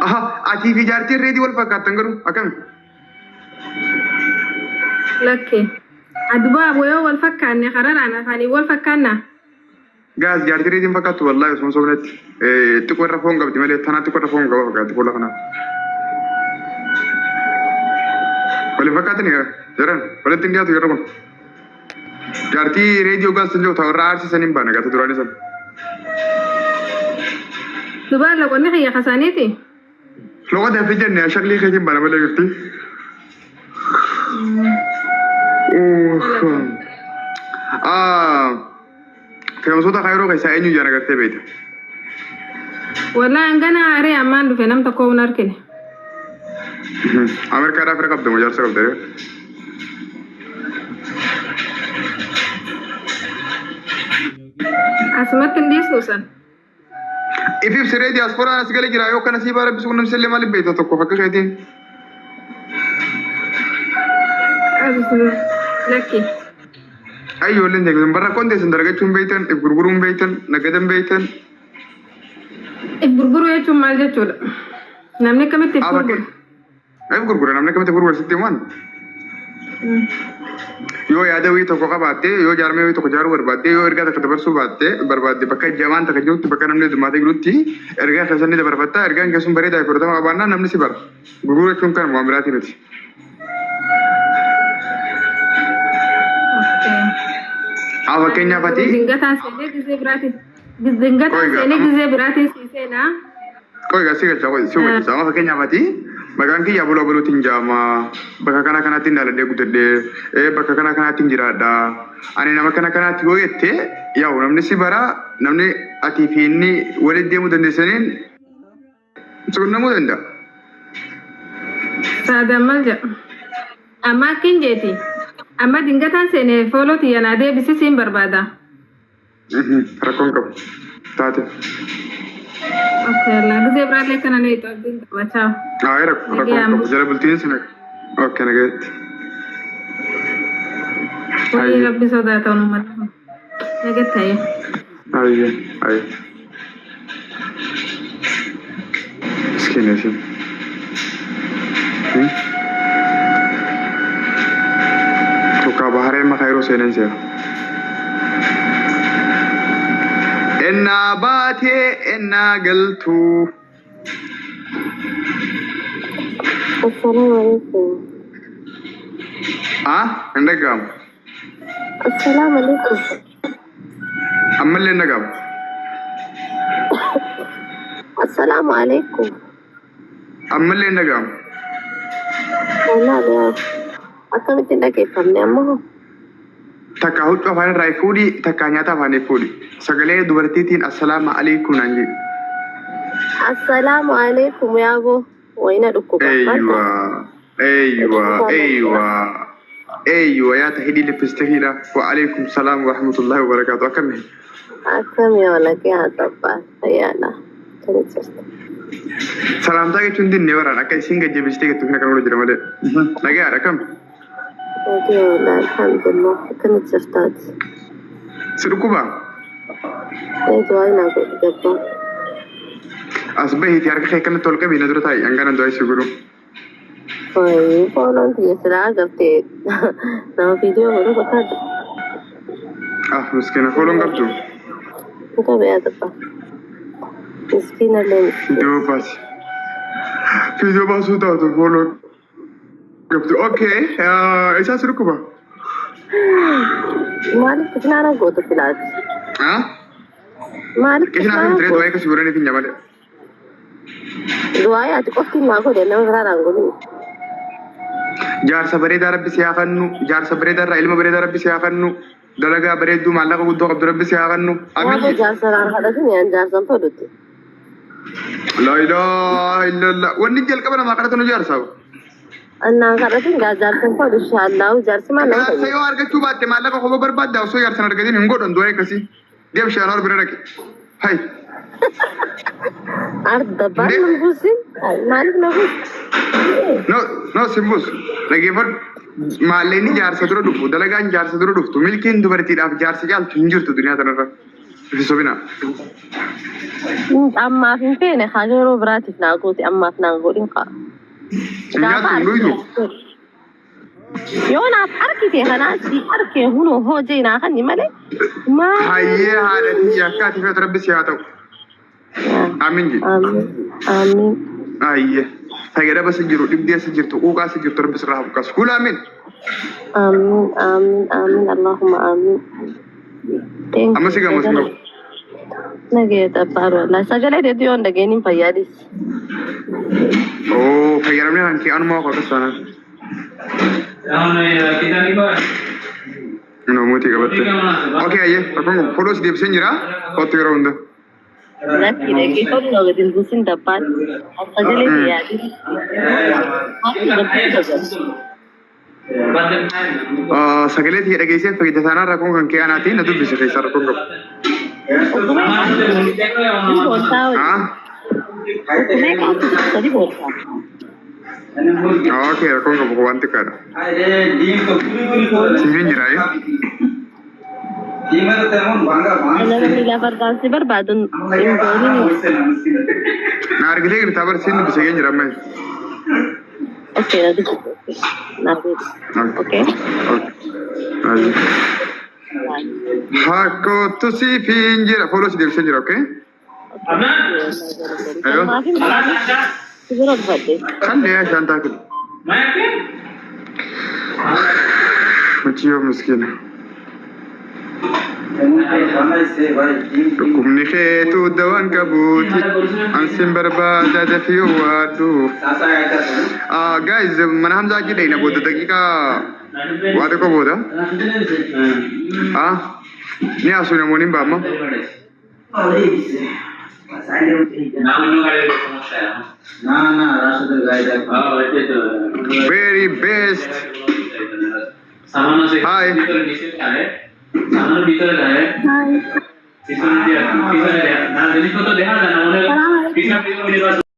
Ati fi jaartii reetii wal fakkaatan garuu akkami? Lakkee. Aduba aboyoo wal fakkaanne kararaan afaanii wal fakkaanna. Gaas jaartii reetiin fakkaattu wallaahi osuma sobnetti. Xiqqoo irra foon qabdi malee tanaa xiqqoo irra foon qaba fakkaatti fuula kanaa. Waliin fakkaatani jiran walitti hin dhiyaatu yeroo kun. Jaartii reediyoo gaas hin jiru ta'u irraa aarsisan hin baane gaata duraanii sana. Dubaan loqonni xiyya kasaaniiti. Loqota hafi jenne shaklii keetiin baana malee jirti. Fe'umsoota kaayiroo keessaa eenyu ijaan agartee beekta? Wallaa hangana aaree ammaan dhufe nam tokko hin argine. Ameerikaadhaa fira qabda moo jaarsa qabda? Asumatti hin dhiisnu san. Ifif siree diyaaspooraan as galee jira yoo kana sii baara bisu namni illee maaliif beekta tokko fakka keetiin? Lakki. Ijoolleen teekuun barra qonteessan dargachuun beektan, if gurguruun beektan, nagadan beektan. If gurguruu jechuun maal jechuudha? Namni akkamitti if gurguru? If gurgura namni akkamitti gurgura sitti himuun? Yoo yaada wayii tokko qabaattee, yoo jaarmee wayii tokko jaaruu barbaaddee, yoo ergaa takka dabarsuu barbaadde bakka jamaan takka jirutti bakka namni heddumaatee jirutti ergaa keessanii dabarfattaa ergaan keessuun bareedaa fudhatama qabaannaan namni si bara. Gurguruu jechuun kan waan biraatii miti. Fakkeenyaaf ati dingataan seenee gizee biraatiin dingataan seenee gizee biraatiin si seenaa. Koi gasi gacha koi si gacha sama fakkeenyaaf ati maqaan kiyya buloo buluutiin jaama bakka kana kanaatti ndaaladhee guddadhee bakka kana kanaatti jiraadha ani nama kana kanaatti yoo jette yaa namni si bara namni ati fi inni walitti deemuu dandeessaniin suunnamuu danda'a. Saadaan maal jedha amma akkin jeeti. Amma dingataan seenee fooloti yanaa deebisisiin barbaada. Rakkoon qabu. Taate. Okay, Allah. Gizee biraallee kana ni qabdi. Wachaa. Rakkoon qabu. Jala bultiin sin okay nagayetti. Wayii rabbi sodaata uummatni. Nagayetti ayya. Ayya. Miskiina isin. Bahare makairu senense. Enna bate enna galtu. Assalamualaikum. Endagam. Assalamualaikum. Ammalle endagam. Assalamualaikum. Ammalle endagam. Allah ya. Akkamitti dhaggeeffamne ammoo takka huccuu afaan irraa fuudhi takka nyaata afaan fuudhi sagalee dubartiitiin assalaamu alaikum naan jedhi. Assalaamu alaikum yaaboo wayina dhukkuba. Eeywa yaa tahidii liffistahiidha wa alaikum salaam wa rahmatullahi wa barakaatu akkami. Akkami walakee haa tabbaa fayyaadha. Salaamtaa jechuun dinne waraan akka isin gajjabistee gattu kana kan oolu jira malee. Nagayaadha kam. Alhamdulillah, kan jirtaati. Si dhukkuba? Waayina gabaa. As bahiiti harka kee kanatti ol qabii na dura taa'i hangana du'aa si godhu. Fooloon tiyya silaa agartee nama viidiyoo godhu fakkaatu. Miskiina fooloon qabdu. Qabee adabba. Miskiina illee. Viidiyoo baasuu taatu fooloon. Okay, isa si dhukkuba? Maaliif kishnaana goota filaati? Maaliif kishnaana goota? Du'aa eegas godhanii fi nyamale. Du'aa ati qofti maa godhe nama biraadhaan godhini. Jaarsa bareedaa rabbi si haa kennu, jaarsa bareedaa irraa ilma bareedaa rabbi si haa kennu, dalagaa bareedduu maallaqa guddoo qabdu rabbi si haa kennu. Waanta jaarsa raan kadhatin yaan jaarsan fedhutti. La ilaha illallah. Wanni jalqaba namaa kadhatan jaarsaa. Annaan kadhatin jaarsan fedhu inshaallahu jaarsi maal nama fayyadu. Yoo argachuu baatte maallaqa kophaa barbaadda osoo jaarsan argatin hin godhan du'aa eegasii. Deem shaanaa bira dhaqe. Hai. Arda baan nam buusin maaliif na buusin? No simbus. Dhaggeeffadhu maalleen jaarsa dura dhufu dalagaan jaarsa dura dhuftu milkiin dubartiidhaaf jaarsa caaltu hin jirtu duniyaa kanarra. Sobina. Amma fin pene khajero brati na goti amma na godin ka. Nyaatu nuydu. Yona arkite hanasi arke huno hoje na kan male. Ma Hayye halati yakati fi rabbi siyatu. Amin ji. amin amin Hayye. Tagada bas jiru dibdiya sijirtu uqa sijirtu rabbi sirra bukas. Kul amin. amin amin amin Allahumma amin. Thank Amma siga muslim. Nage tabaro la sagale de dion de genin payadis. Oh, fayaramne hanki anu ma ko kasana. kita ni kau. No muti gabatte. Okay ayye, akon photos dib senjira. Kotu ronda. Laki de ke kon no gedin busin dapat. Sagale de yadis. Sagalee ti dhageessee fayyada sanaa rakkoon kan kee anaatiin na dubbise keessaa rakkoon qabu. Tadi bolsa. Okay, rakkoon qabu waan xiqqaadha. Siifin jiraayu. Ana nila barbaansi barbaadun imbooni. Na argitee girtaa barsiin dubbise kee jira ammayya. Okay, nanti nanti. Okay. Ayye. Hakko tu siifin jira. Photos deebisee jira, okay? Ayo. Maafin siguro badde. Kan yaa shantaa kida. Muciyo miskiina. Dhukkubni keetu dawaan qabuuti ansin barbaada dafii waaddu. Guys, mana Hamzaa jedhee na booda daqiiqaa waa xiqqoo booda. Ni haasuu namoonni hin baamma. Very best. Hi. सामान भीतर है हाय किसी ने दिया ना दिल्ली को तो देखा था ना उन्हें किसी ने